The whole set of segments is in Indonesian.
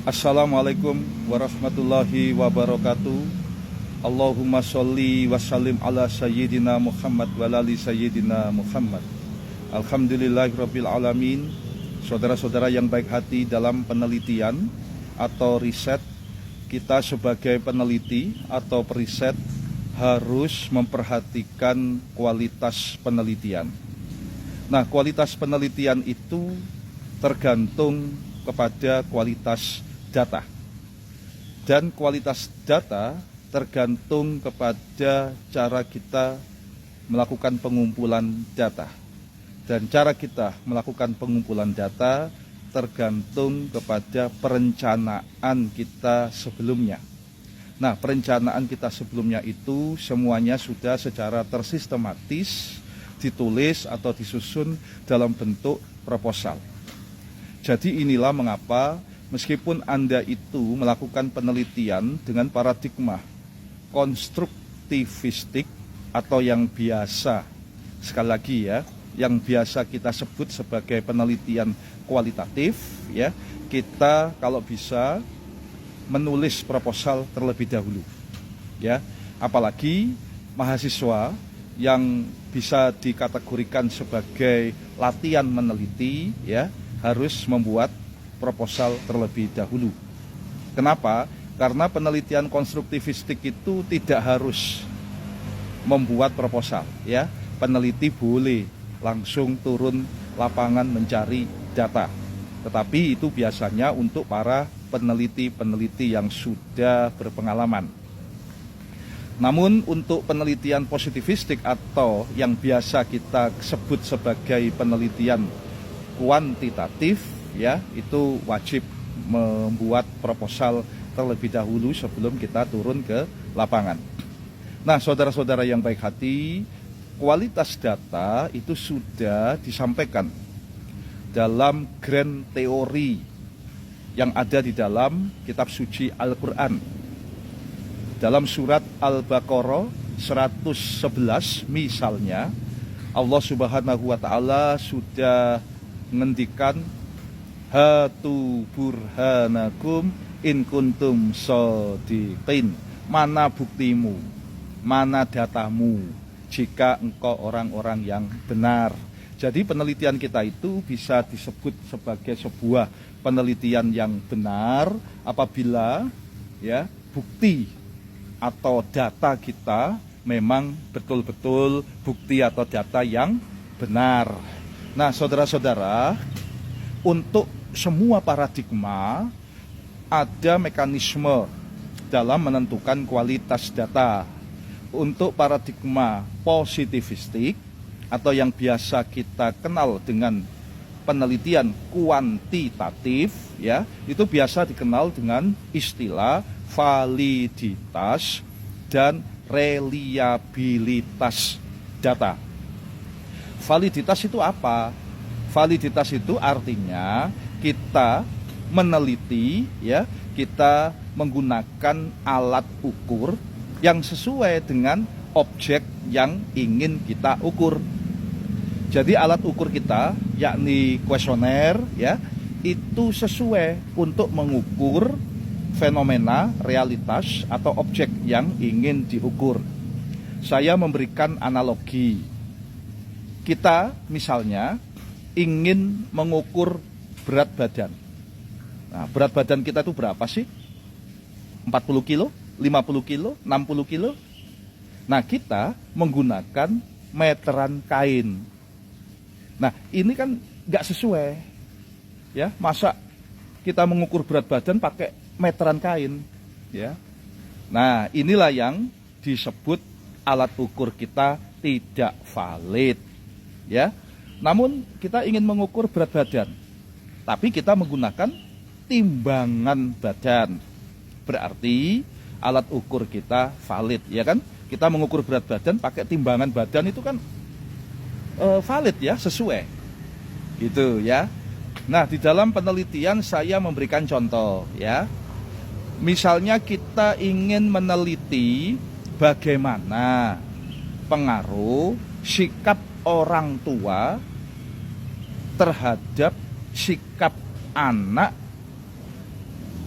Assalamualaikum warahmatullahi wabarakatuh. Allahumma sholli wa sallim ala sayyidina Muhammad wa ali sayyidina Muhammad. Alhamdulillahirabbil alamin. Saudara-saudara yang baik hati, dalam penelitian atau riset, kita sebagai peneliti atau periset harus memperhatikan kualitas penelitian. Nah, kualitas penelitian itu tergantung kepada kualitas data. Dan kualitas data tergantung kepada cara kita melakukan pengumpulan data. Dan cara kita melakukan pengumpulan data tergantung kepada perencanaan kita sebelumnya. Nah, perencanaan kita sebelumnya itu semuanya sudah secara tersistematis ditulis atau disusun dalam bentuk proposal. Jadi inilah mengapa meskipun Anda itu melakukan penelitian dengan paradigma konstruktivistik atau yang biasa, sekali lagi ya, yang biasa kita sebut sebagai penelitian kualitatif, ya, kita kalau bisa menulis proposal terlebih dahulu, ya, apalagi mahasiswa yang bisa dikategorikan sebagai latihan meneliti, ya, harus membuat proposal terlebih dahulu. Kenapa? Karena penelitian konstruktivistik itu tidak harus membuat proposal, ya. Peneliti boleh langsung turun lapangan mencari data. Tetapi itu biasanya untuk para peneliti-peneliti yang sudah berpengalaman. Namun untuk penelitian positivistik atau yang biasa kita sebut sebagai penelitian kuantitatif, ya, itu wajib membuat proposal terlebih dahulu sebelum kita turun ke lapangan. Nah, saudara-saudara yang baik hati, kualitas data itu sudah disampaikan dalam grand teori yang ada di dalam kitab suci Al-Quran. Dalam surat Al-Baqarah 111 misalnya, Allah Subhanahu wa Ta'ala sudah mengendikan, hatu burhanakum in kuntum shodiqin. Mana buktimu, mana datamu jika engkau orang-orang yang benar. Jadi penelitian kita itu bisa disebut sebagai sebuah penelitian yang benar apabila, ya, bukti atau data kita memang betul-betul bukti atau data yang benar. Nah, saudara-saudara, untuk semua paradigma ada mekanisme dalam menentukan kualitas data. Untuk paradigma positivistik atau yang biasa kita kenal dengan penelitian kuantitatif, ya, itu biasa dikenal dengan istilah validitas dan reliabilitas data. Validitas itu apa? Validitas itu artinya kita meneliti, ya, kita menggunakan alat ukur yang sesuai dengan objek yang ingin kita ukur. Jadi alat ukur kita, yakni kuesioner, ya, itu sesuai untuk mengukur fenomena, realitas, atau objek yang ingin diukur. Saya memberikan analogi. Kita misalnya ingin mengukur berat badan. Nah, berat badan kita itu berapa sih? 40 kilo, 50 kilo, 60 kilo? Nah, kita menggunakan meteran kain. Nah, ini kan nggak sesuai, ya. Masa kita mengukur berat badan pakai meteran kain, ya. Nah, inilah yang disebut alat ukur kita tidak valid, ya. Namun kita ingin mengukur berat badan, tapi kita menggunakan timbangan badan. Berarti alat ukur kita valid, ya kan? Kita mengukur berat badan pakai timbangan badan itu kan valid, ya, sesuai. Gitu, ya. Nah, di dalam penelitian saya memberikan contoh, ya. Misalnya kita ingin meneliti bagaimana pengaruh sikap orang tua terhadap sikap anak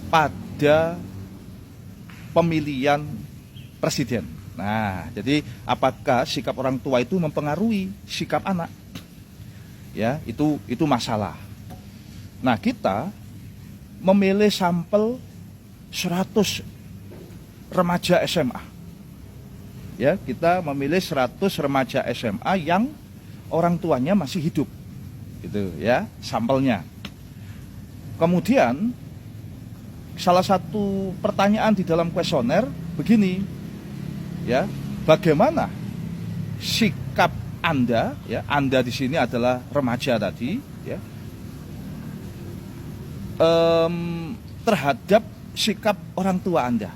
pada pemilihan presiden. Nah, jadi apakah sikap orang tua itu mempengaruhi sikap anak? Ya, itu masalah. Nah, kita memilih sampel 100 remaja SMA. Ya, kita memilih 100 remaja SMA yang orang tuanya masih hidup. Gitu ya, sampelnya. Kemudian salah satu pertanyaan di dalam kuesioner begini, ya, bagaimana sikap Anda, ya, Anda di sini adalah remaja tadi, ya, terhadap sikap orang tua Anda.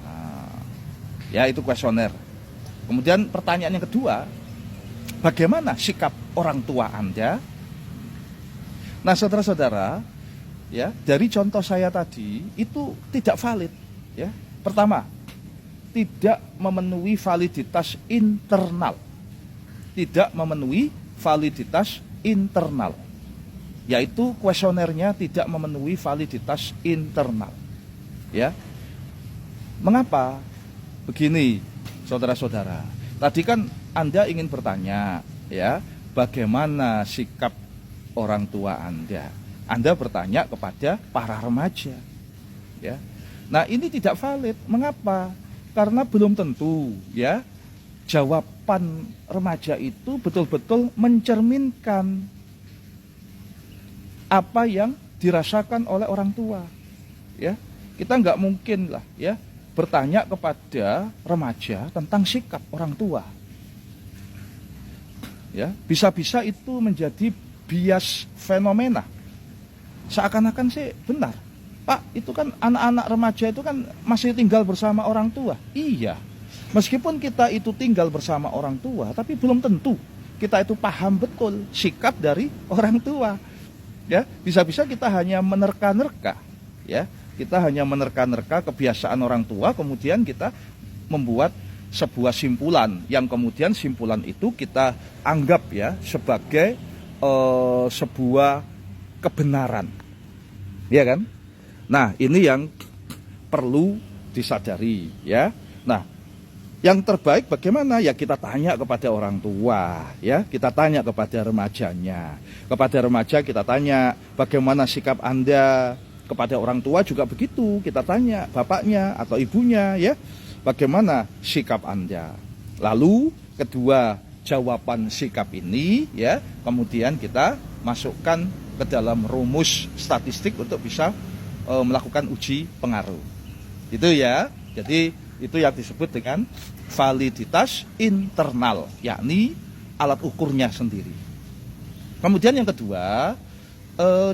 Nah, ya, itu kuesioner. Kemudian pertanyaan yang kedua, bagaimana sikap orang tua Anda? Nah, saudara-saudara, ya, dari contoh saya tadi itu tidak valid, ya. Pertama, tidak memenuhi validitas internal. Tidak memenuhi validitas internal. Yaitu kuesionernya tidak memenuhi validitas internal. Ya. Mengapa? Begini, saudara-saudara. Tadi kan Anda ingin bertanya, ya, bagaimana sikap orang tua Anda? Anda bertanya kepada para remaja. Ya. Nah, ini tidak valid. Mengapa? Karena belum tentu, ya, jawaban remaja itu betul-betul mencerminkan apa yang dirasakan oleh orang tua. Ya, kita nggak mungkin lah, ya, bertanya kepada remaja tentang sikap orang tua. Ya, bisa-bisa itu menjadi bias fenomena. Seakan-akan sih benar. Pak, itu kan anak-anak remaja itu kan masih tinggal bersama orang tua. Iya. Meskipun kita itu tinggal bersama orang tua, tapi belum tentu kita itu paham betul sikap dari orang tua. Ya, bisa-bisa kita hanya menerka-nerka, ya. Kita hanya menerka-nerka kebiasaan orang tua, kemudian kita membuat sebuah simpulan yang kemudian simpulan itu kita anggap, ya, sebagai sebuah kebenaran. Ya kan? Nah, ini yang perlu disadari, ya. Nah, yang terbaik bagaimana? Ya, kita tanya kepada orang tua, ya. Kita tanya kepada remajanya. Kepada remaja kita tanya, bagaimana sikap Anda? Kepada orang tua juga begitu. Kita tanya bapaknya atau ibunya, ya. Bagaimana sikap Anda? Lalu kedua jawaban sikap ini, ya, kemudian kita masukkan ke dalam rumus statistik untuk bisa melakukan uji pengaruh. Itu, ya. Jadi itu yang disebut dengan validitas internal, yakni alat ukurnya sendiri. Kemudian yang kedua,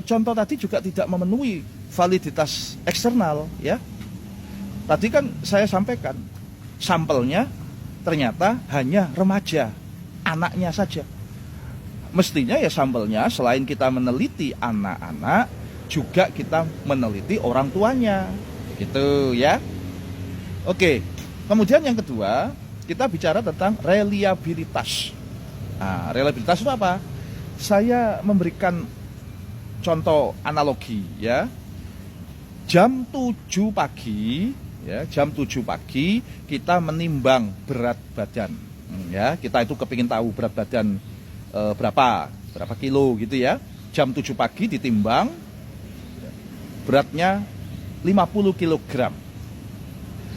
contoh tadi juga tidak memenuhi validitas eksternal, ya. Tadi kan saya sampaikan sampelnya ternyata hanya remaja, anaknya saja. Mestinya ya sampelnya selain kita meneliti anak-anak, juga kita meneliti orang tuanya, gitu, ya. Oke, kemudian yang kedua, kita bicara tentang reliabilitas. Nah, reliabilitas itu apa? Saya memberikan contoh analogi, ya. Jam 7 pagi, ya, jam 7 pagi kita menimbang berat badan. Ya, kita itu kepingin tahu berat badan berapa kilo gitu, ya. Jam 7 pagi ditimbang, beratnya 50 kg.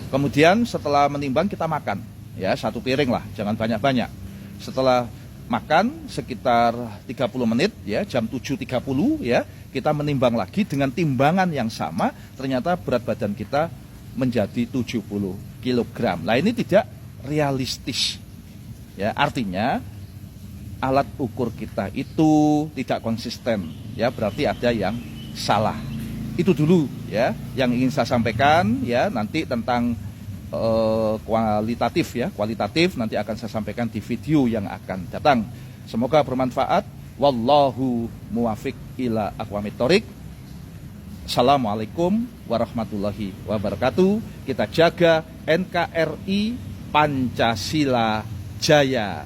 Kemudian setelah menimbang kita makan, ya, satu piring lah, jangan banyak-banyak. Setelah makan sekitar 30 menit, ya, jam 7.30, ya, kita menimbang lagi dengan timbangan yang sama, ternyata berat badan kita menjadi 70 kg. Nah, ini tidak realistis. Ya, artinya alat ukur kita itu tidak konsisten, ya, berarti ada yang salah. Itu dulu, ya, yang ingin saya sampaikan, ya. Nanti tentang kualitatif, ya, kualitatif nanti akan saya sampaikan di video yang akan datang. Semoga bermanfaat. Wallahu muwafiq ila aqwamit thoriq. Assalamualaikum warahmatullahi wabarakatuh. Kita jaga NKRI Pancasila Jaya.